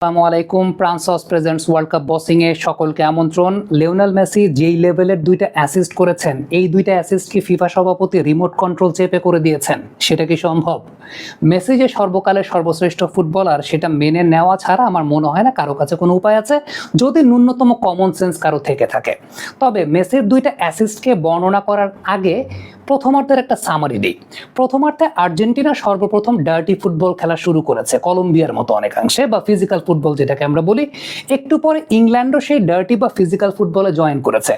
আসসালামু আলাইকুম। প্রান্সস presents world cup বসিং এ সকলকে আমন্ত্রণ। লিওনেল মেসি যেই লেভেলের দুইটা অ্যাসিস্ট করেছেন, এই দুইটা অ্যাসিস্ট কি ফিফা সভাপতি রিমোট কন্ট্রোল চেপে করে দিয়েছেন? সেটা কি সম্ভব? মেসি যে সর্বকালের সর্বশ্রেষ্ঠ ফুটবলার সেটা মেনে নেওয়া ছাড়া আমার মনে হয় না কারো কাছে কোনো উপায় আছে, যদি ন্যূনতম কমন সেন্স কারো থেকে থাকে। তবে মেসির দুইটা অ্যাসিস্টকে বর্ণনা করার আগে প্রথমার্ধের একটা সামারি দিই। প্রথমার্ধে আর্জেন্টিনা সর্বপ্রথম ডার্টি ফুটবল খেলা শুরু করেছে, কলম্বিয়ার মতো অনেকাংশে, বা ফিজিক্যাল ফুটবল যেটাকে আমরা বলি। একটু পরে ইংল্যান্ডও সেই ডার্টি বা ফিজিক্যাল ফুটবলে জয়েন করেছে।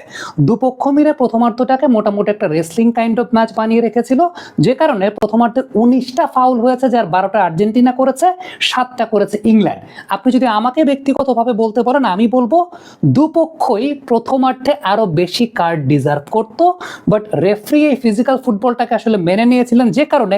দুপক্ষ মিলে প্রথমার্ধটাকে মোটামুটি একটা রেসলিং কাইন্ড অফ ম্যাচ বানিয়ে রেখেছিল, যে কারণে প্রথমার্ধে 19টা ফাউল হয়েছে, যার 12টা আর্জেন্টিনা করেছে, 7টা করেছে ইংল্যান্ড। আপনি যদি আমাকে ব্যক্তিগতভাবে বলতে পারেন, আমি বলবো দুপক্ষই প্রথমার্ধে আরো বেশি কার্ড ডিজার্ভ করতো, বাট রেফারি এই ফিজিক্যাল ফুটবলটাকে আসলে মেনে নিয়েছিলেন, যে কারণে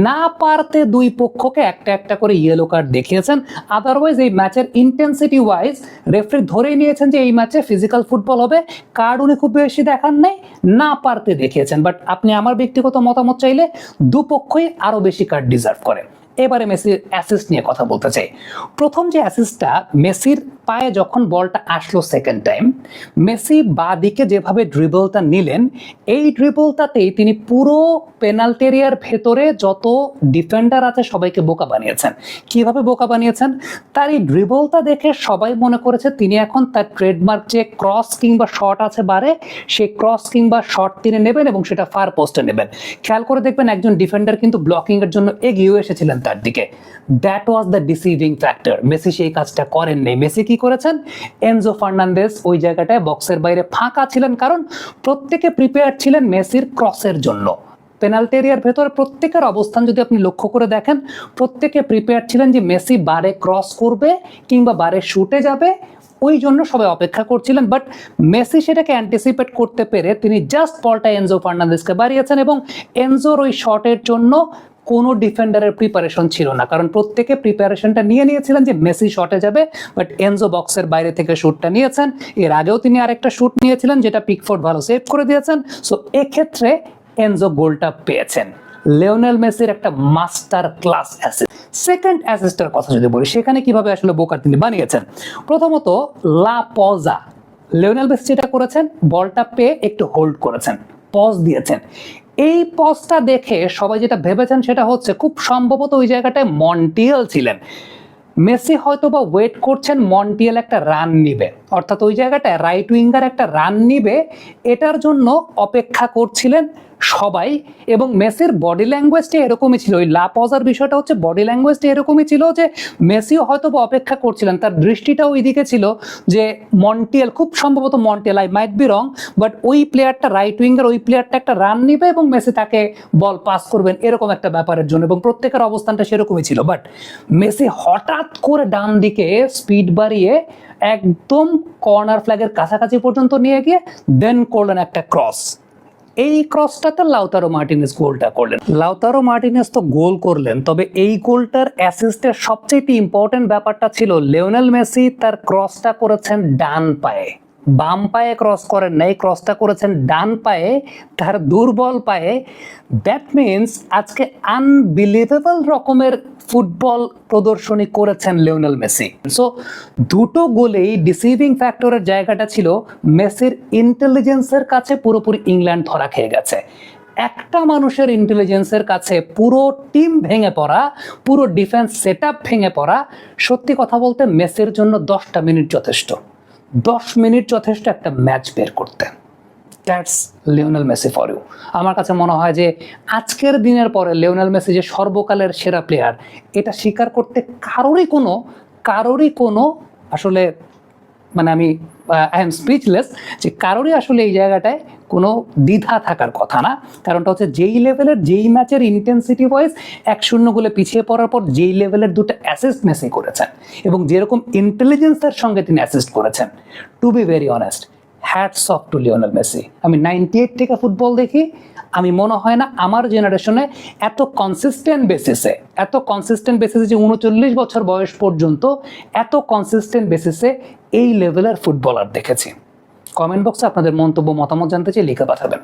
না পারতে দুই পক্ষকে একটা একটা করে ইয়েলো কার্ড দেখিয়েছেন। আদারওয়াইজ এই ম্যাচের ইন্টেন্সিটি ওয়াইজ রেফারি ধরেই নিয়েছেন যে এই ম্যাচে ফিজিক্যাল ফুটবল হবে। কার্ড উনি খুব বেশি দেখান নাই, না পারতে দেখিয়েছেন। বাট আপনি আমার ব্যক্তিগত মতামত চাইলে দুপক্ষই আরো বেশি কার্ড ডিজার্ভ করে। এবারে মেসির অ্যাসিস্ট নিয়ে কথা বলতে চাই। প্রথম যে অ্যাসিস্টটা, মেসির পায়ে যখন বলটা আসলো সেকেন্ড টাইম, মেসি বাঁ দিকে যেভাবে ড্রিবলটা নিলেন, এই ড্রিবলটাতেই তিনি পুরো পেনাল্টি এরিয়ার ভেতরে যত ডিফেন্ডার আছে সবাইকে বোকা বানিয়েছেন। কিভাবে বোকা বানিয়েছেন? তার এই ড্রিবলটা দেখে সবাই মনে করেছে তিনি এখন তার ট্রেডমার্ক যে ক্রস কিংবা শট আছে বারে, সেই ক্রস কিংবা শট তিনি নেবেন এবং সেটা ফার পোস্টে নেবেন। খেয়াল করে দেখবেন একজন ডিফেন্ডার কিন্তু ব্লকিং এর জন্য এগিয়ে এসেছিলেন তার দিকে। That was the deceiving factor. Messi সেই কাজটা করেননি। মেসি কি করেছেন? এনজো ফার্নান্দেজ ওই জায়গাটায় বক্সের বাইরে ফাঁকা ছিলেন, কারণ প্রত্যেকে প্রিপেয়ার ছিলেন মেসির ক্রসের জন্য। পেনাল্টি এরিয়ার ভেতরে প্রত্যেকের অবস্থান যদি আপনি লক্ষ্য করে দেখেন, প্রত্যেকে প্রিপেয়ার ছিলেন যে মেসি বারে ক্রস করবে কিংবা বারে শুটে যাবে, ওই জন্য সবাই অপেক্ষা করছিলেন। বাট মেসি সেটাকে অ্যান্টিসিপেট করতে পেরে তিনি জাস্ট বলটা এনজো ফার্নান্দেজকে বাড়িয়েছেন, এবং এনজোর ওই শটের জন্য কোনো ডিফেন্ডারের প্রিপারেশন ছিল না, কারণ প্রত্যেকে প্রিপারেশনটা নিয়ে নিয়েছিলেন যে মেসি শটে যাবে। বাট এনজো বক্সের বাইরে থেকে শুটটা নিয়েছেন। এর আগেও তিনি আরেকটা শুট নিয়েছিলেন যেটা পিকফোর্ড ভালো সেভ করে দিয়েছেন। সো এক্ষেত্রে এনজো গোলটা পেয়েছেন। লিওনেল মেসির একটা মাস্টার ক্লাস অ্যাসিস্ট। সেকেন্ড অ্যাসিস্টের কথা যদি বলি, সেখানে কিভাবে আসলে বোকা তিনি বানিয়েছেন। প্রথমত লা পজা, লিওনেল মেসি যেটা করেছেন, বলটা পেয়ে একটু হোল্ড করেছেন, পজ দিয়েছেন। এই পজটা দেখে সবাই যেটা ভেবেছেন সেটা হচ্ছে খুব সম্ভবত ওই জায়গাটায় মন্টিয়েল ছিলেন। মেসি হয়তো বা ওয়েট করছেন মন্টিয়েল একটা রান নিবে, অর্থাৎ ওই জায়গাটায় রাইট উইঙ্গার একটা রান নিবে, এটার জন্য অপেক্ষা করছিলেন সবাই। এবং মেসির বডি ল্যাঙ্গুয়েজটা এরকমই ছিল। ওই লা পজার বিষয়টা হচ্ছে বডি ল্যাঙ্গুয়েজটা এরকমই ছিল যে মেসিও হয়তো বা অপেক্ষা করছিলেন, তার দৃষ্টিটাও ওইদিকে ছিল যে মন্টিয়েল, খুব সম্ভবত Montiel, I might be wrong, but ওই প্লেয়ারটা রাইট উইঙ্গার, ওই প্লেয়ারটা একটা রান নিবে এবং মেসি তাকে বল পাস করবেন, এরকম একটা ব্যাপারের জন্য, এবং প্রত্যেকের অবস্থানটা সেরকমই ছিল। বাট মেসি হঠাৎ করে ডান দিকে স্পিড বাড়িয়ে একদম কর্নার ফ্ল্যাগের কাছাকাছি পর্যন্ত নিয়ে গিয়ে দেন করলেন একটা ক্রস। এই ক্রসটাতে লাউতারো মার্টিনেজ গোলটা করলেন। লাউতারো মার্টিনেজ তো গোল করলেন, তবে এই গোলটার অ্যাসিস্টের সবচেয়ে ইম্পর্টেন্ট ব্যাপারটা ছিল লিওনেল মেসি তার ক্রসটা করেছেন ডান পায়ে, বাম পায়ে ক্রস করেন নাই, ক্রসটা করেছেন ডান পায়ে, তার দুর্বল পায়ে। দ্যাট মিনস আজকে আনবিলিভেবল রকমের ফুটবল প্রদর্শনী করেছেন লিওনেল মেসি। সো দুটো গোলেই ডিসিভিং ফ্যাক্টরের জায়গাটা ছিল মেসির ইন্টেলিজেন্সের কাছে পুরোপুরি ইংল্যান্ড ধরা খেয়ে গেছে। একটা মানুষের ইন্টেলিজেন্সের কাছে পুরো টিম ভেঙে পড়া, পুরো ডিফেন্স সেট আপ ভেঙে পড়া, সত্যি কথা বলতে মেসির জন্য 10টা মিনিট যথেষ্ট। 10 মিনিট যথেষ্ট একটা ম্যাচ বের করতে। That's Lionel Messi for you. আমার কাছে মনে হয় যে আজকের দিনের পরে লিওনেল মেসি যে সর্বকালের সেরা প্লেয়ার, এটা স্বীকার করতে কারোরই কোনো আসলে মানে আমি আই এম স্পিচলেস, যে কারোরই আসলে এই জায়গাটায় কোনো দ্বিধা থাকার কথা না। কারণটা হচ্ছে যেই লেভেলের, যেই ম্যাচের ইন্টেন্সিটি ওয়াইজ 1-0 গোলে পিছিয়ে পড়ার পর যেই লেভেলের দুটো অ্যাসিস্ট মেসি করেছেন এবং যেরকম ইন্টেলিজেন্সের সঙ্গে তিনি অ্যাসিস্ট করেছেন, to be very honest, hats off to Lionel Messi. আমি 98 থেকে ফুটবল দেখি, আমি মনে হয় না আমার জেনারেশনে এত কনসিস্টেন্ট বেসিসে যে 39 বছর বয়স পর্যন্ত এত কনসিস্টেন্ট বেসিসে এই লেভেলের ফুটবলার দেখেছি। কমেন্ট বক্সে আপনাদের মন্তব্য মতামত জানতে চাই, লিখে পাঠাবেন।